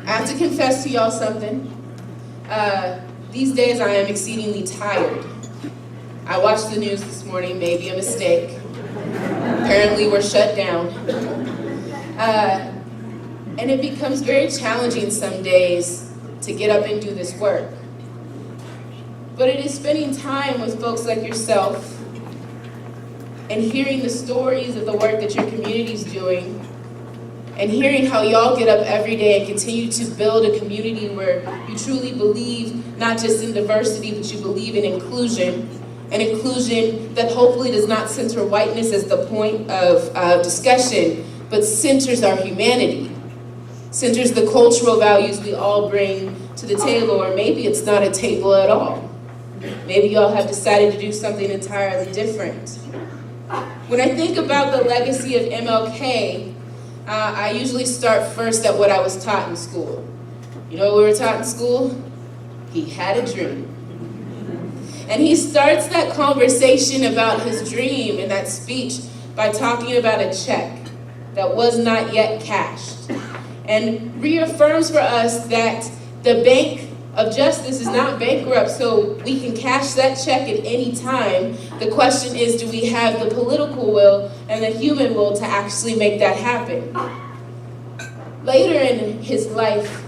I have to confess to y'all something. These days I am exceedingly tired. I watched the news this morning, maybe a mistake. Apparently we're shut down. And it becomes very challenging some days to get up and do this work. But it is spending time with folks like yourself and hearing the stories of the work that your community's doing, and hearing how y'all get up every day and continue to build a community where you truly believe not just in diversity, but you believe in inclusion, an inclusion that hopefully does not center whiteness as the point of discussion, but centers our humanity, centers the cultural values we all bring to the table, or maybe it's not a table at all. Maybe y'all have decided to do something entirely different. When I think about the legacy of MLK, I usually start first at what I was taught in school. You know what we were taught in school? He had a dream. And he starts that conversation about his dream in that speech by talking about a check that was not yet cashed, and reaffirms for us that the Bank of Justice is not bankrupt, so we can cash that check at any time. The question is, do we have the political will and the human will to actually make that happen? Later in his life,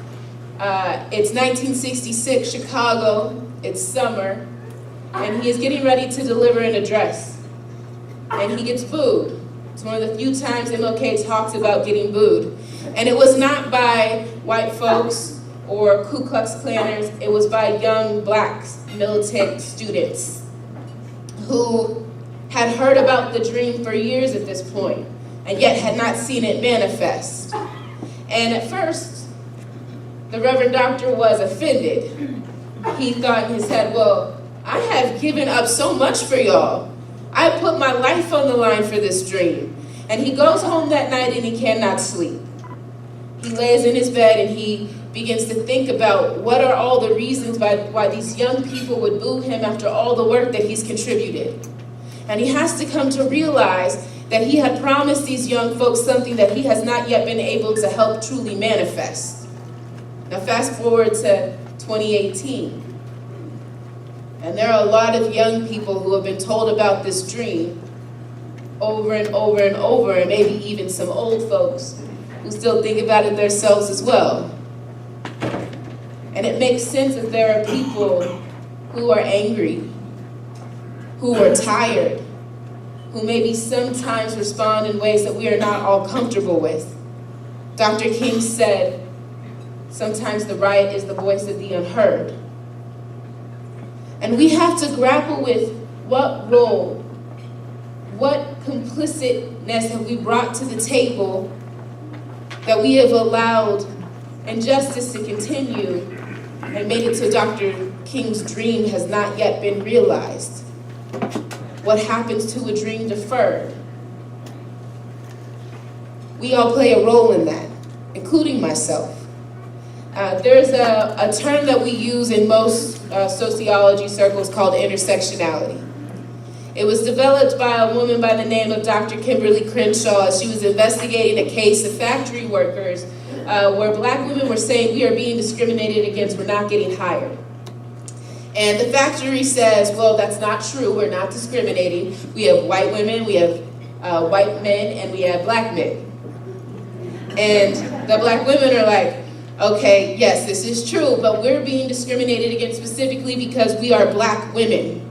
it's 1966, Chicago, it's summer, and he is getting ready to deliver an address, and he gets booed. It's one of the few times MLK talks about getting booed. And it was not by white folks or Ku Klux Klanners, it was by young black militant students who had heard about the dream for years at this point, and yet had not seen it manifest. And at first, the Reverend Doctor was offended. He thought in his head, well, I have given up so much for y'all. I put my life on the line for this dream. And he goes home that night and he cannot sleep. He lays in his bed and he begins to think about what are all the reasons why these young people would boo him after all the work that he's contributed. And he has to come to realize that he had promised these young folks something that he has not yet been able to help truly manifest. Now fast forward to 2018. And there are a lot of young people who have been told about this dream over and over and over, and maybe even some old folks who still think about it themselves as well. And it makes sense that there are people who are angry, who are tired, who maybe sometimes respond in ways that we are not all comfortable with. Dr. King said, sometimes the right is the voice of the unheard. And we have to grapple with what role, what complicitness have we brought to the table that we have allowed injustice to continue and made it so Dr. King's dream has not yet been realized. What happens to a dream deferred? We all play a role in that, including myself. There's a term that we use in most sociology circles called intersectionality. It was developed by a woman by the name of Dr. Kimberly Crenshaw. She was investigating a case of factory workers where black women were saying we are being discriminated against, we're not getting hired. And the factory says, well, that's not true, we're not discriminating. We have white women, we have white men, and we have black men. And the black women are like, okay, yes, this is true, but we're being discriminated against specifically because we are black women.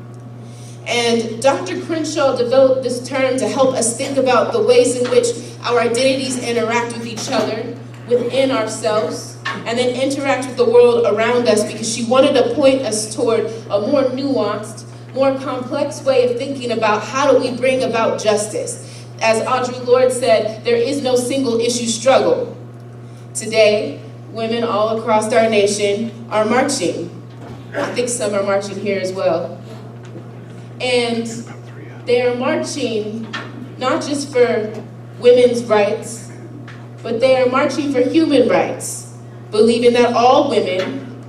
And Dr. Crenshaw developed this term to help us think about the ways in which our identities interact with each other, within ourselves, and then interact with the world around us, because she wanted to point us toward a more nuanced, more complex way of thinking about how do we bring about justice. As Audre Lorde said, there is no single issue struggle. Today, women all across our nation are marching. I think some are marching here as well. And they are marching not just for women's rights, but they are marching for human rights, believing that all women,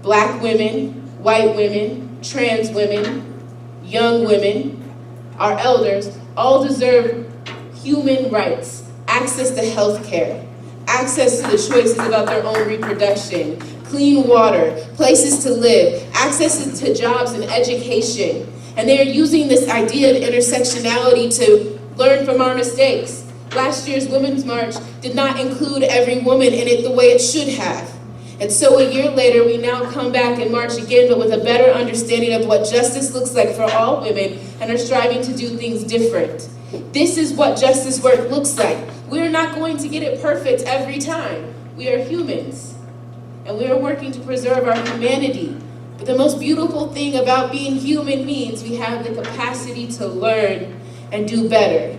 black women, white women, trans women, young women, our elders, all deserve human rights, access to health care, access to the choices about their own reproduction, clean water, places to live, access to jobs and education. And they are using this idea of intersectionality to learn from our mistakes. Last year's Women's March did not include every woman in it the way it should have. And so a year later, we now come back and march again, but with a better understanding of what justice looks like for all women, and are striving to do things different. This is what justice work looks like. We're not going to get it perfect every time. We are humans, and we are working to preserve our humanity. But the most beautiful thing about being human means we have the capacity to learn and do better.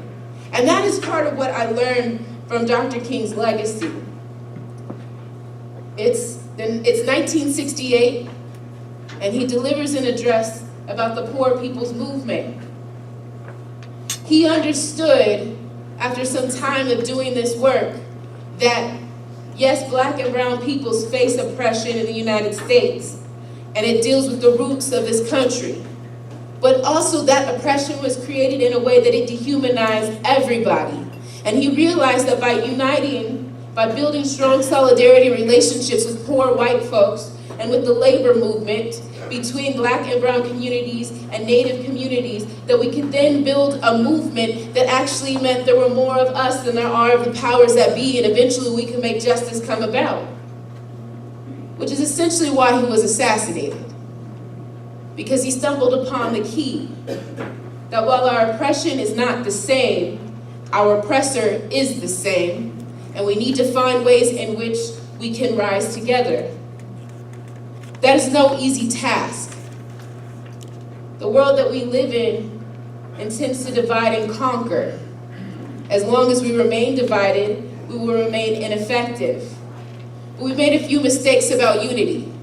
And that is part of what I learned from Dr. King's legacy. It's 1968, and he delivers an address about the Poor People's Movement. He understood, after some time of doing this work, that yes, Black and brown peoples face oppression in the United States, and it deals with the roots of this country. But also that oppression was created in a way that it dehumanized everybody. And he realized that by building strong solidarity relationships with poor white folks and with the labor movement between Black and brown communities and Native communities, that we could then build a movement that actually meant there were more of us than there are of the powers that be, and eventually we could make justice come about. Which is essentially why he was assassinated. Because he stumbled upon the key, that while our oppression is not the same, our oppressor is the same, and we need to find ways in which we can rise together. That is no easy task. The world that we live in intends to divide and conquer. As long as we remain divided, we will remain ineffective. But we made a few mistakes about unity.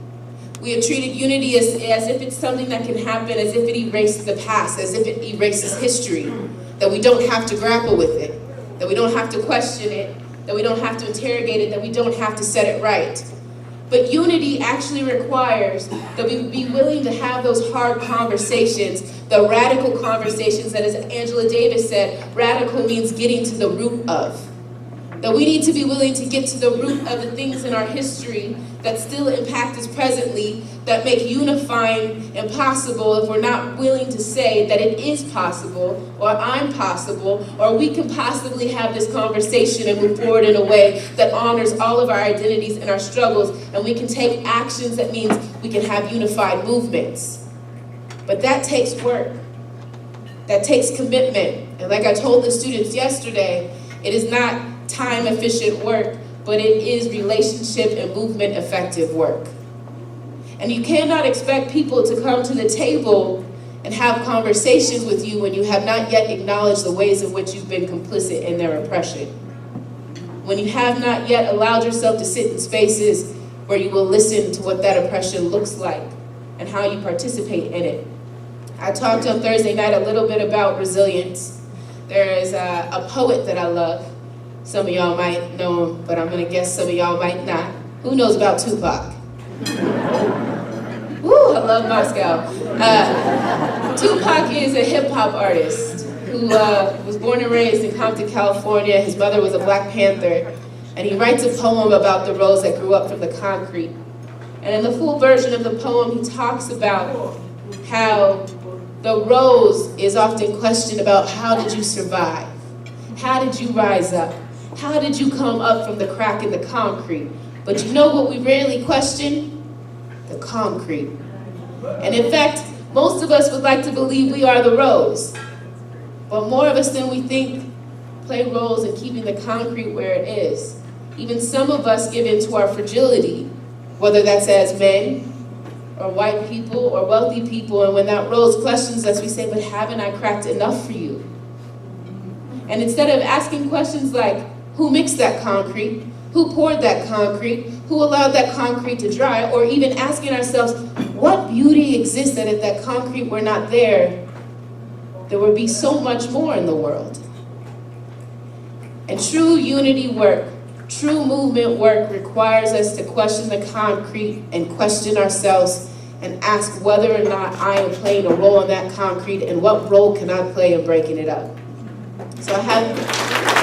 We have treated unity as if it's something that can happen, as if it erases the past, as if it erases history, that we don't have to grapple with it, that we don't have to question it, that we don't have to interrogate it, that we don't have to set it right. But unity actually requires that we be willing to have those hard conversations, the radical conversations that, as Angela Davis said, radical means getting to the root of. That we need to be willing to get to the root of the things in our history that still impact us presently, that make unifying impossible if we're not willing to say that it is possible, or I'm possible, or we can possibly have this conversation and move forward in a way that honors all of our identities and our struggles, and we can take actions that means we can have unified movements. But that takes work. That takes commitment. And like I told the students yesterday, it is not time-efficient work, but it is relationship and movement-effective work. And you cannot expect people to come to the table and have conversations with you when you have not yet acknowledged the ways in which you've been complicit in their oppression. When you have not yet allowed yourself to sit in spaces where you will listen to what that oppression looks like and how you participate in it. I talked on Thursday night a little bit about resilience. There is a poet that I love. Some of y'all might know him, but I'm gonna guess some of y'all might not. Who knows about Tupac? Woo, I love Moscow. Tupac is a hip hop artist who was born and raised in Compton, California. His mother was a Black Panther, and he writes a poem about the rose that grew up from the concrete. And in the full version of the poem, he talks about how the rose is often questioned about how did you survive? How did you rise up? How did you come up from the crack in the concrete? But you know what we rarely question? The concrete. And in fact, most of us would like to believe we are the rose. But more of us than we think play roles in keeping the concrete where it is. Even some of us give in to our fragility, whether that's as men, or white people, or wealthy people, and when that rose questions us, we say, but haven't I cracked enough for you? And instead of asking questions like, who mixed that concrete? Who poured that concrete? Who allowed that concrete to dry? Or even asking ourselves, what beauty existed if that concrete were not there? There would be so much more in the world. And true unity work, true movement work requires us to question the concrete and question ourselves and ask whether or not I am playing a role in that concrete and what role can I play in breaking it up. So I have